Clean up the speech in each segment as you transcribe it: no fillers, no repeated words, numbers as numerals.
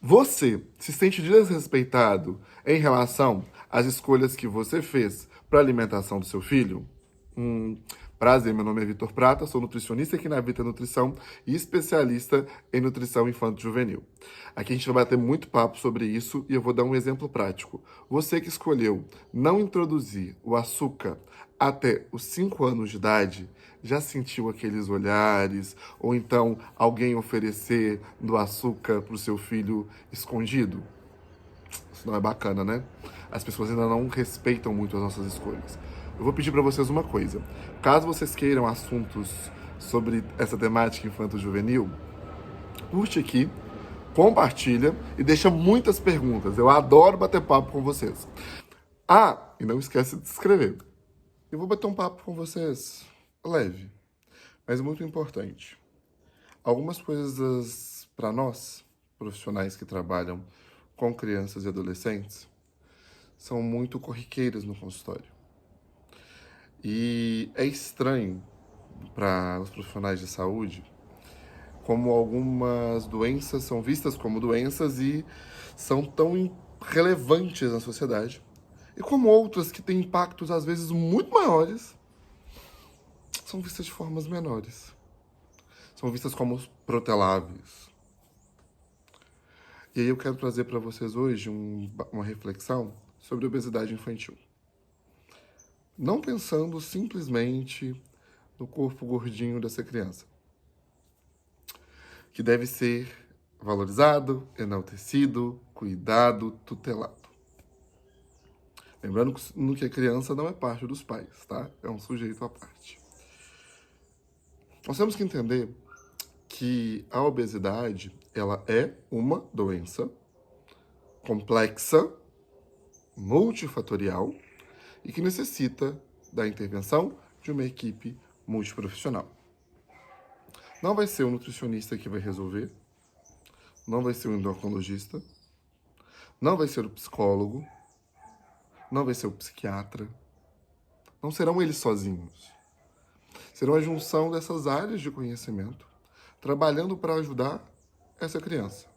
Você se sente desrespeitado em relação às escolhas que você fez para a alimentação do seu filho? Prazer, meu nome é Vitor Prata, sou nutricionista aqui na Vita Nutrição e especialista em nutrição infanto-juvenil. Aqui a gente vai bater muito papo sobre isso e eu vou dar um exemplo prático. Você que escolheu não introduzir o açúcar até os 5 anos de idade, já sentiu aqueles olhares? Ou então alguém oferecer do açúcar para o seu filho escondido? Isso não é bacana, né? As pessoas ainda não respeitam muito as nossas escolhas. Eu vou pedir para vocês uma coisa. Caso vocês queiram assuntos sobre essa temática infanto-juvenil, curte aqui, compartilha e deixa muitas perguntas. Eu adoro bater papo com vocês. Ah, e não esquece de se inscrever. Eu vou bater um papo com vocês leve, mas muito importante. Algumas coisas para nós, profissionais que trabalham com crianças e adolescentes, são muito corriqueiras no consultório. E é estranho para os profissionais de saúde como algumas doenças são vistas como doenças e são tão relevantes na sociedade, e como outras que têm impactos às vezes muito maiores são vistas de formas menores. São vistas como proteláveis. E aí eu quero trazer para vocês hoje uma reflexão sobre obesidade infantil. Não pensando simplesmente no corpo gordinho dessa criança, que deve ser valorizado, enaltecido, cuidado, tutelado. Lembrando que a criança não é parte dos pais, tá? É um sujeito à parte. Nós temos que entender que a obesidade, ela é uma doença complexa, multifatorial e que necessita da intervenção de uma equipe multiprofissional. Não vai ser o nutricionista que vai resolver, não vai ser o endocrinologista, não vai ser o psicólogo, não vai ser o psiquiatra, não serão eles sozinhos. Serão a junção dessas áreas de conhecimento, trabalhando para ajudar essa criança.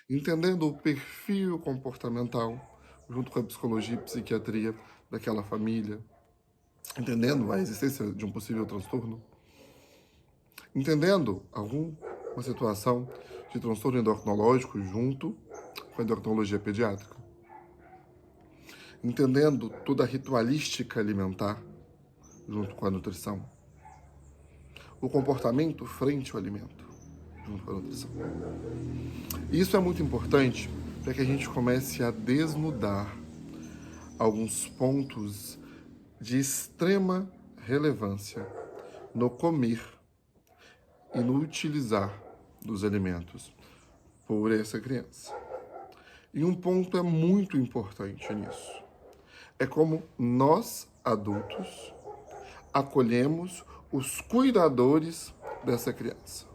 Entendendo o perfil comportamental, junto com a psicologia e psiquiatria daquela família, entendendo a existência de um possível transtorno, entendendo alguma situação de transtorno endocrinológico junto com a endocrinologia pediátrica, entendendo toda a ritualística alimentar junto com a nutrição, o comportamento frente ao alimento junto com a nutrição. Isso é muito importante para que a gente comece a desnudar alguns pontos de extrema relevância no comer e no utilizar dos alimentos por essa criança. E um ponto é muito importante nisso. É como nós, adultos, acolhemos os cuidadores dessa criança.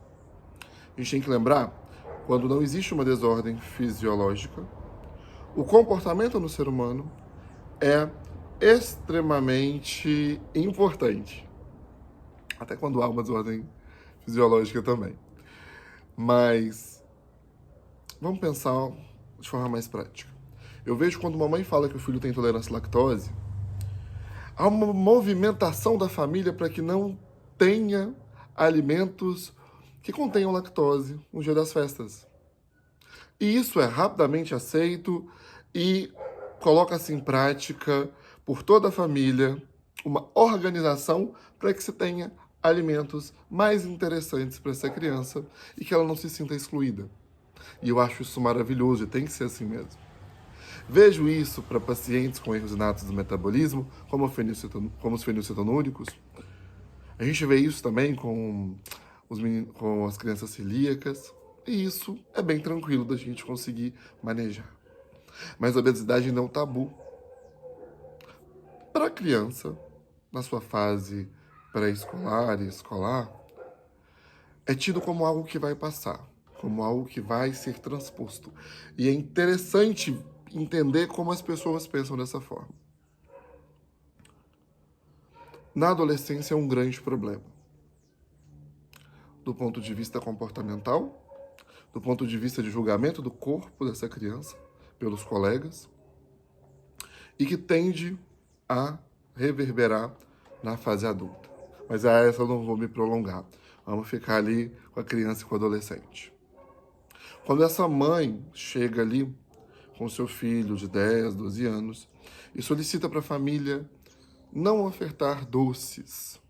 A gente tem que lembrar, quando não existe uma desordem fisiológica, o comportamento no ser humano é extremamente importante. Até quando há uma desordem fisiológica também. Mas vamos pensar de forma mais prática. Eu vejo quando uma mãe fala que o filho tem intolerância à lactose, há uma movimentação da família para que não tenha alimentos que contenham lactose no dia das festas. E isso é rapidamente aceito e coloca-se em prática por toda a família uma organização para que se tenha alimentos mais interessantes para essa criança e que ela não se sinta excluída. E eu acho isso maravilhoso e tem que ser assim mesmo. Vejo isso para pacientes com erros inatos do metabolismo, como os fenilcetonúricos. A gente vê isso também com as crianças celíacas. E isso é bem tranquilo da gente conseguir manejar. Mas a obesidade não é um tabu. Para a criança, na sua fase pré-escolar e escolar, é tido como algo que vai passar, como algo que vai ser transposto. E é interessante entender como as pessoas pensam dessa forma. Na adolescência é um grande problema. Do ponto de vista comportamental, do ponto de vista de julgamento do corpo dessa criança pelos colegas e que tende a reverberar na fase adulta. Mas a essa eu não vou me prolongar. Vamos ficar ali com a criança e com o adolescente. Quando essa mãe chega ali com seu filho de 10, 12 anos e solicita para a família não ofertar doces,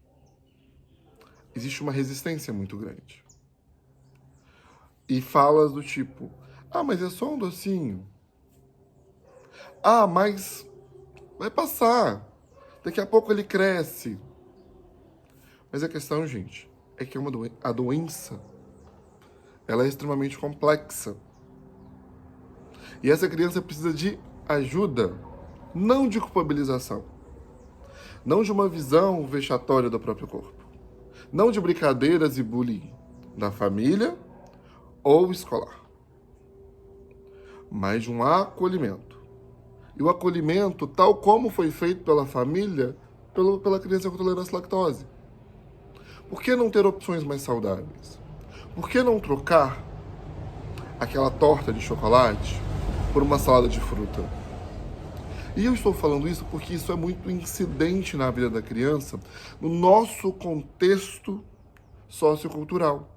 existe uma resistência muito grande. E falas do tipo, mas é só um docinho. Mas vai passar. Daqui a pouco ele cresce. Mas a questão, gente, é que a doença, ela é extremamente complexa. E essa criança precisa de ajuda, não de culpabilização. Não de uma visão vexatória do próprio corpo. Não de brincadeiras e bullying da família ou escolar. Mas de um acolhimento. E o acolhimento, tal como foi feito pela família, pela criança com intolerância à lactose. Por que não ter opções mais saudáveis? Por que não trocar aquela torta de chocolate por uma salada de fruta? E eu estou falando isso porque isso é muito incidente na vida da criança, no nosso contexto sociocultural.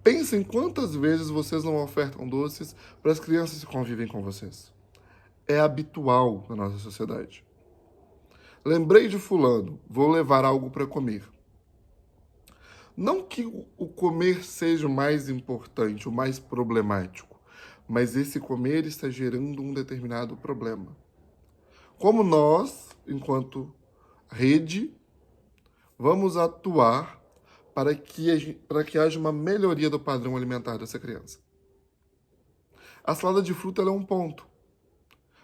Pensem quantas vezes vocês não ofertam doces para as crianças que convivem com vocês. É habitual na nossa sociedade. Lembrei de fulano, vou levar algo para comer. Não que o comer seja o mais importante, o mais problemático, mas esse comer está gerando um determinado problema. Como nós, enquanto rede, vamos atuar para que haja uma melhoria do padrão alimentar dessa criança? A salada de fruta é um ponto,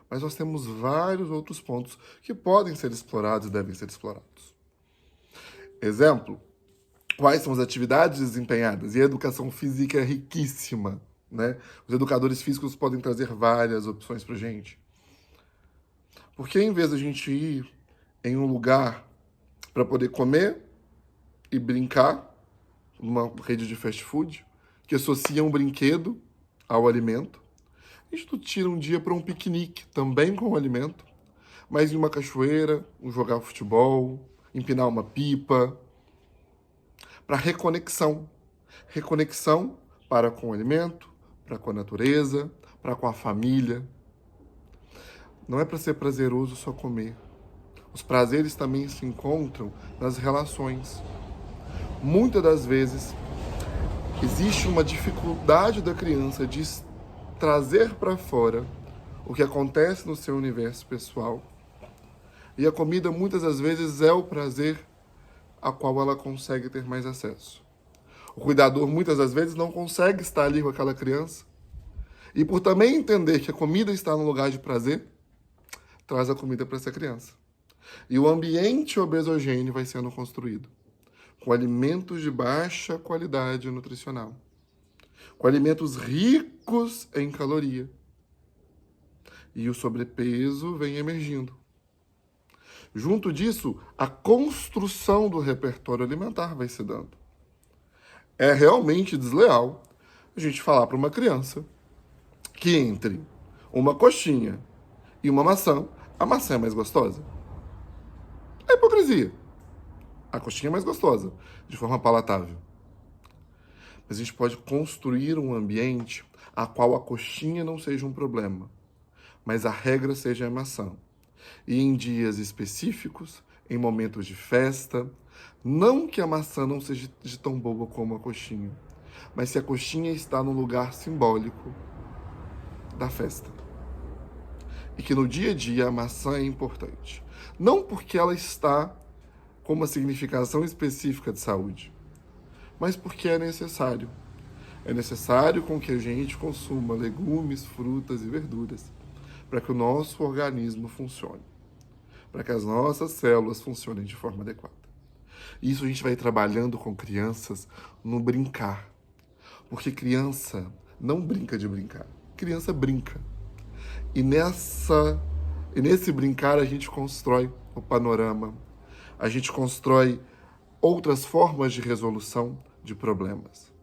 mas nós temos vários outros pontos que podem ser explorados e devem ser explorados. Exemplo, quais são as atividades desempenhadas? E a educação física é riquíssima, né? Os educadores físicos podem trazer várias opções para a gente. Porque em vez da gente ir em um lugar para poder comer e brincar, numa rede de fast food, que associa um brinquedo ao alimento, a gente tira um dia para um piquenique, também com o alimento, mas em uma cachoeira, jogar futebol, empinar uma pipa, para reconexão. Reconexão para com o alimento, para com a natureza, para com a família. Não é para ser prazeroso só comer. Os prazeres também se encontram nas relações. Muitas das vezes, existe uma dificuldade da criança de trazer para fora o que acontece no seu universo pessoal. E a comida, muitas das vezes, é o prazer a qual ela consegue ter mais acesso. O cuidador, muitas das vezes, não consegue estar ali com aquela criança. E por também entender que a comida está no lugar de prazer, traz a comida para essa criança. E o ambiente obesogêneo vai sendo construído com alimentos de baixa qualidade nutricional, com alimentos ricos em caloria. E o sobrepeso vem emergindo. Junto disso, a construção do repertório alimentar vai se dando. É realmente desleal a gente falar para uma criança que entre uma coxinha e uma maçã, a maçã é mais gostosa. É hipocrisia. A coxinha é mais gostosa, de forma palatável. Mas a gente pode construir um ambiente a qual a coxinha não seja um problema, mas a regra seja a maçã. E em dias específicos, em momentos de festa, não que a maçã não seja de tão boa como a coxinha, mas se a coxinha está no lugar simbólico da festa. E que no dia a dia a maçã é importante. Não porque ela está com uma significação específica de saúde, mas porque é necessário. É necessário com que a gente consuma legumes, frutas e verduras para que o nosso organismo funcione, para que as nossas células funcionem de forma adequada. Isso a gente vai trabalhando com crianças no brincar, porque criança não brinca de brincar, criança brinca. E nesse brincar a gente constrói o panorama, a gente constrói outras formas de resolução de problemas.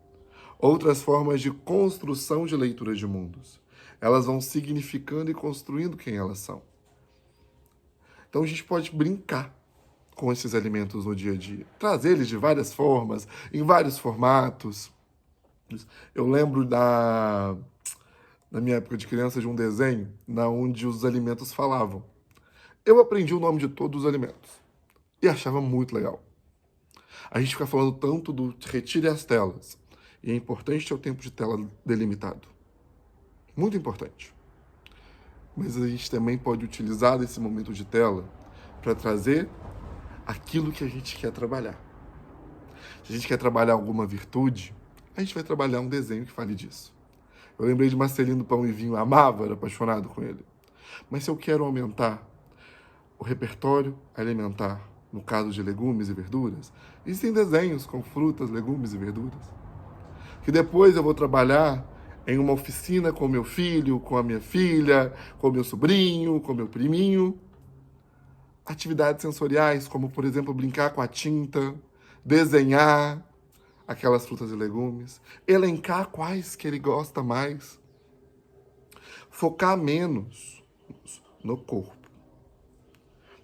Outras formas de construção de leitura de mundos. Elas vão significando e construindo quem elas são. Então a gente pode brincar com esses alimentos no dia a dia. Trazer eles de várias formas, em vários formatos. Eu lembro na minha época de criança de um desenho onde os alimentos falavam. Eu aprendi o nome de todos os alimentos e achava muito legal. A gente fica falando tanto do retire as telas. E é importante ter o tempo de tela delimitado. Muito importante. Mas a gente também pode utilizar esse momento de tela para trazer aquilo que a gente quer trabalhar. Se a gente quer trabalhar alguma virtude, a gente vai trabalhar um desenho que fale disso. Eu lembrei de Marcelino do Pão e Vinho, amava, era apaixonado com ele. Mas se eu quero aumentar o repertório alimentar, no caso de legumes e verduras, existem desenhos com frutas, legumes e verduras, que depois eu vou trabalhar em uma oficina com meu filho, com a minha filha, com meu sobrinho, com meu priminho. Atividades sensoriais, como, por exemplo, brincar com a tinta, desenhar aquelas frutas e legumes, elencar quais que ele gosta mais, focar menos no corpo,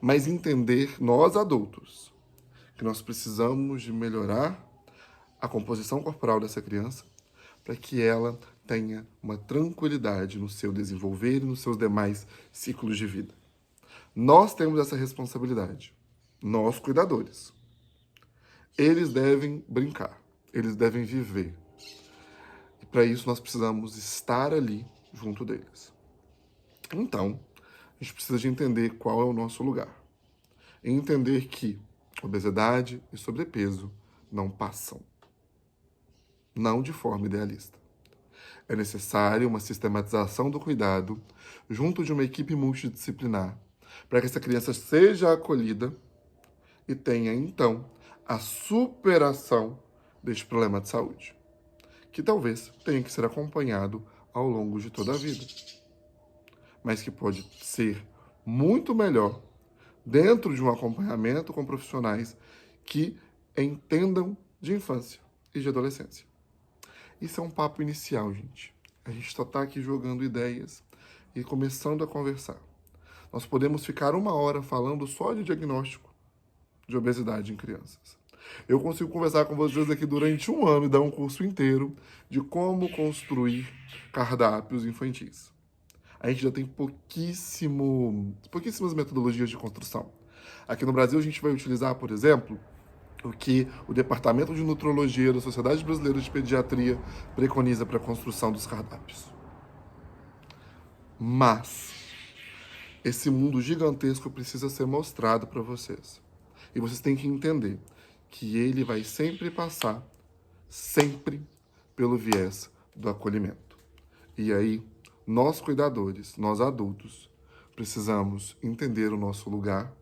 mas entender, nós adultos, que nós precisamos de melhorar a composição corporal dessa criança para que ela tenha uma tranquilidade no seu desenvolver e nos seus demais ciclos de vida. Nós temos essa responsabilidade, nós cuidadores. Eles devem brincar, eles devem viver. E para isso nós precisamos estar ali junto deles. Então, a gente precisa de entender qual é o nosso lugar. E entender que obesidade e sobrepeso não passam. Não de forma idealista. É necessário uma sistematização do cuidado junto de uma equipe multidisciplinar para que essa criança seja acolhida e tenha, então, a superação deste problema de saúde, que talvez tenha que ser acompanhado ao longo de toda a vida, mas que pode ser muito melhor dentro de um acompanhamento com profissionais que entendam de infância e de adolescência. Isso é um papo inicial, gente. A gente só está aqui jogando ideias e começando a conversar. Nós podemos ficar 1 hora falando só de diagnóstico de obesidade em crianças. Eu consigo conversar com vocês aqui durante 1 ano e dar um curso inteiro de como construir cardápios infantis. A gente já tem pouquíssimas metodologias de construção. Aqui no Brasil, a gente vai utilizar, por exemplo, o que o Departamento de Nutrologia da Sociedade Brasileira de Pediatria preconiza para a construção dos cardápios. Mas esse mundo gigantesco precisa ser mostrado para vocês. E vocês têm que entender que ele vai sempre passar, sempre, pelo viés do acolhimento. E aí, nós cuidadores, nós adultos, precisamos entender o nosso lugar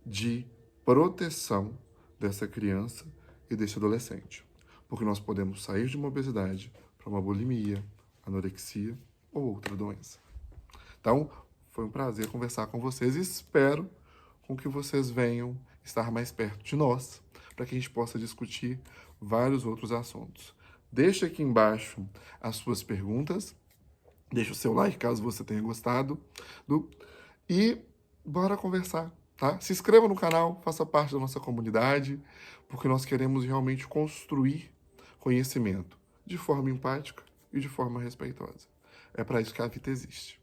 de proteção dessa criança e desse adolescente. Porque nós podemos sair de uma obesidade para uma bulimia, anorexia ou outra doença. Então, foi um prazer conversar com vocês e espero com que vocês venham estar mais perto de nós, para que a gente possa discutir vários outros assuntos. Deixe aqui embaixo as suas perguntas, deixe o seu like caso você tenha gostado, e bora conversar, tá? Se inscreva no canal, faça parte da nossa comunidade, porque nós queremos realmente construir conhecimento de forma empática e de forma respeitosa. É para isso que a Vita existe.